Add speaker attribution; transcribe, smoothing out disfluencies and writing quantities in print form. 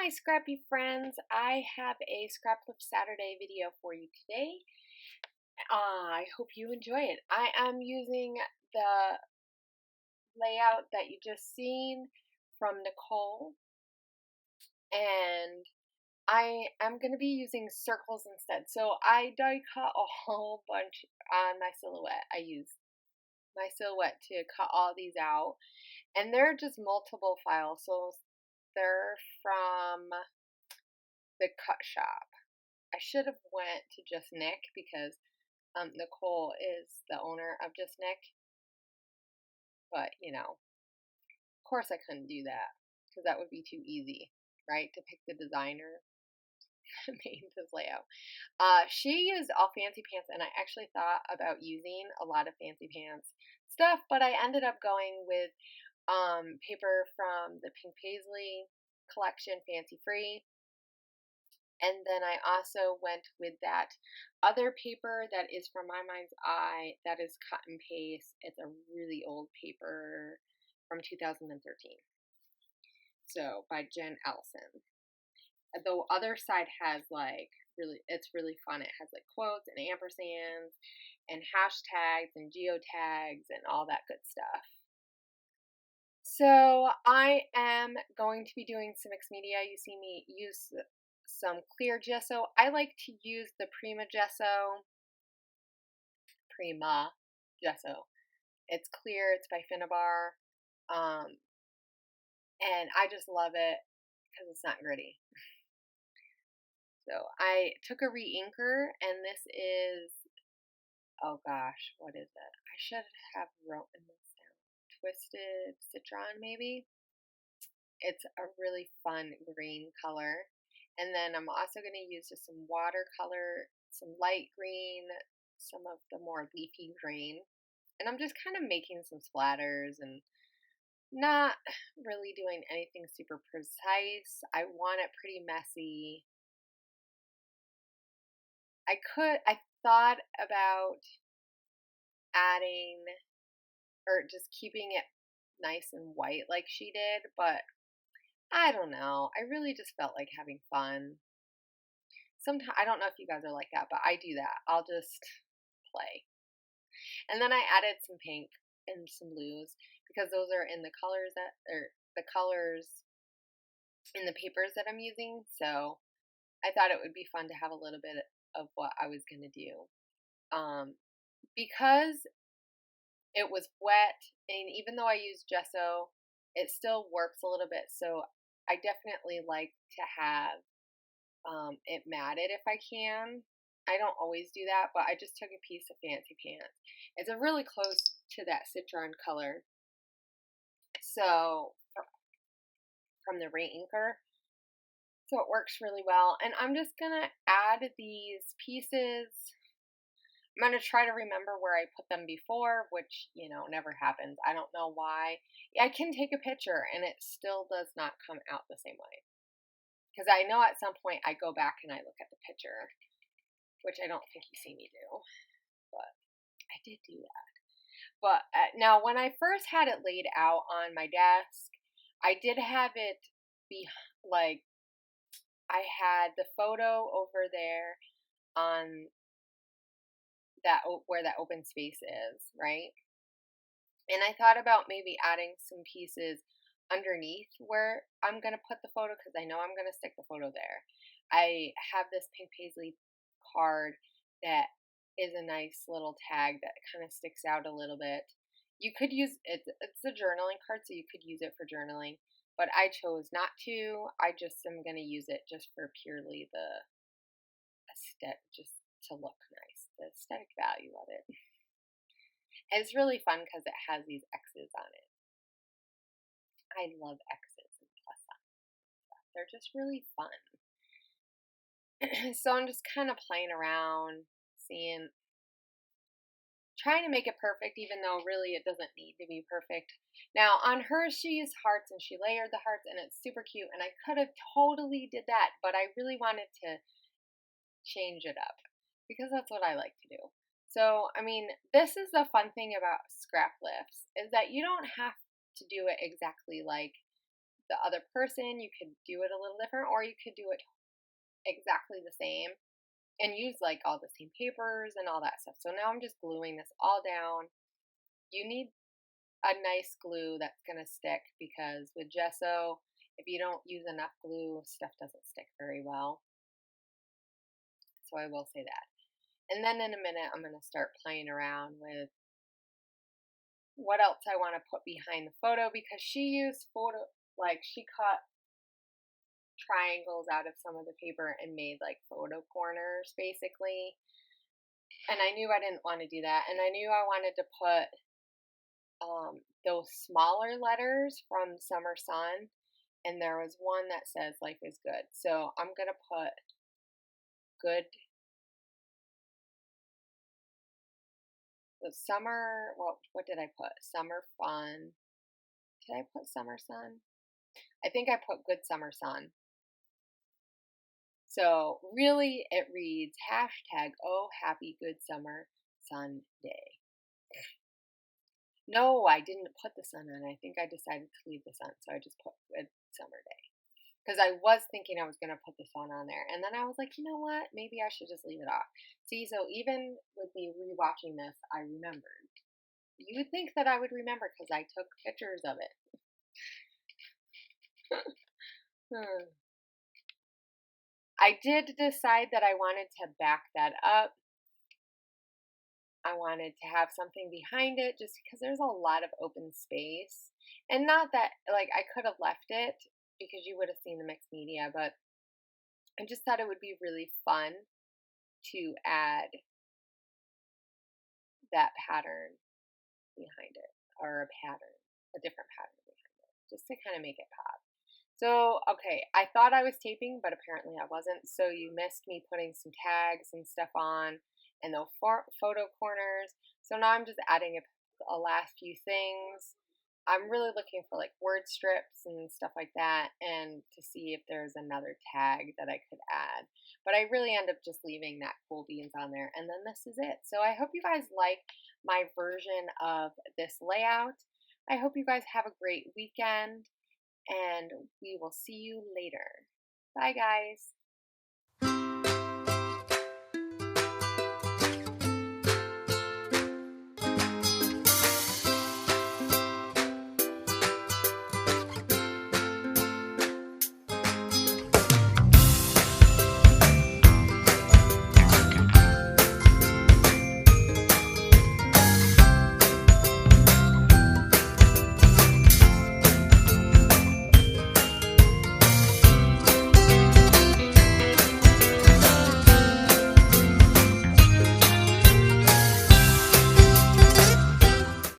Speaker 1: Hi, Scrappy friends. I have a Scraplift Saturday video for you today. I hope you enjoy it. I am using the layout that you just seen from Nicole, and I am going to be using circles instead. So I die cut a whole bunch on my silhouette. I use my silhouette to cut all these out, and they're just multiple files. So they're from the Cut Shoppe. I should have went to Just Nick because Nicole is the owner of Just Nick, but of course I couldn't do that because that would be too easy, right? To pick the designer that made this layout. She used all fancy pants, and I actually thought about using a lot of fancy pants stuff, but I ended up going with paper from the Pink Paisley collection, Fancy Free. And then I also went with that other paper that is from My Mind's Eye, that is cut and paste. It's a really old paper from 2013. So by Jen Ellison. The other side has it's really fun. It has like quotes and ampersands and hashtags and geotags and all that good stuff. So I am going to be doing some mixed media. You see me use some clear gesso. I like to use the Prima gesso. It's clear. It's by Finnabar. And I just love it because it's not gritty. So I took a re-inker, and this is, oh gosh, what is it? I should have written this down. Twisted Citron, maybe? It's a really fun green color. And then I'm also going to use just some watercolor, some light green, some of the more leafy green. And I'm just kind of making some splatters and not really doing anything super precise. I want it pretty messy. I thought about adding or just keeping it nice and white like she did, but I don't know. I really just felt like having fun. Sometimes I don't know if you guys are like that, but I do that. I'll just play. And then I added some pink and some blues because those are in the colors in the papers that I'm using. So I thought it would be fun to have a little bit of what I was going to do. Because it was wet, and even though I used gesso, it still warps a little bit. So I definitely like to have it matted if I can. I don't always do that, but I just took a piece of fancy pants. It's a really close to that citron color. So from the re-inker. So it works really well. And I'm just going to add these pieces. I'm going to try to remember where I put them before, which, never happens. I don't know why. I can take a picture and it still does not come out the same way. Because I know at some point I go back and I look at the picture, which I don't think you see me do. But I did do that. But now when I first had it laid out on my desk, I did have it be like, I had the photo over there on that where that open space is, right? And I thought about maybe adding some pieces underneath where I'm going to put the photo because I know I'm going to stick the photo there. I have this Pink Paisley card that is a nice little tag that kind of sticks out a little bit. You could use it, it's a journaling card, so you could use it for journaling, but I chose not to. I just am going to use it just for purely the aesthetic, just to look nice, the aesthetic value of it. And it's really fun because it has these X's on it. I love X's and plus signs. They're just really fun. So I'm just kind of playing around, trying to make it perfect, even though really it doesn't need to be perfect. Now on hers, she used hearts and she layered the hearts, and it's super cute, and I could have totally did that, but I really wanted to change it up because that's what I like to do. So, this is the fun thing about scrap lifts, is that you don't have to do it exactly like the other person, you could do it a little different, or you could do it exactly the same and use like all the same papers and all that stuff. So now I'm just gluing this all down. You need a nice glue that's going to stick, because with gesso, if you don't use enough glue, stuff doesn't stick very well. So I will say that. And then in a minute, I'm going to start playing around with what else I want to put behind the photo, because she used she cut triangles out of some of the paper and made like photo corners basically. And I knew I didn't want to do that. And I knew I wanted to put those smaller letters from Summer Sun. And there was one that says life is good. So I'm going to put good. The summer, well, what did I put? Summer fun. Did I put Summer Sun? I think I put good Summer Sun. So really it reads hashtag oh happy good summer sun day. No, I didn't put the sun on. I think I decided to leave the sun. So I just put good summer day. Because I was thinking I was going to put the sun on there. And then I was like, you know what? Maybe I should just leave it off. See, so even with me rewatching this, I remembered. You would think that I would remember because I took pictures of it. I did decide that I wanted to back that up. I wanted to have something behind it just because there's a lot of open space. And not that, like, I could have left it because you would have seen the mixed media, but I just thought it would be really fun to add that pattern behind it, or a different pattern behind it, just to kind of make it pop. So, okay, I thought I was taping, but apparently I wasn't. So you missed me putting some tags and stuff on and the photo corners. So now I'm just adding a last few things. I'm really looking for like word strips and stuff like that, and to see if there's another tag that I could add. But I really end up just leaving that cool beans on there, and then this is it. So I hope you guys like my version of this layout. I hope you guys have a great weekend, and we will see you later. Bye, guys.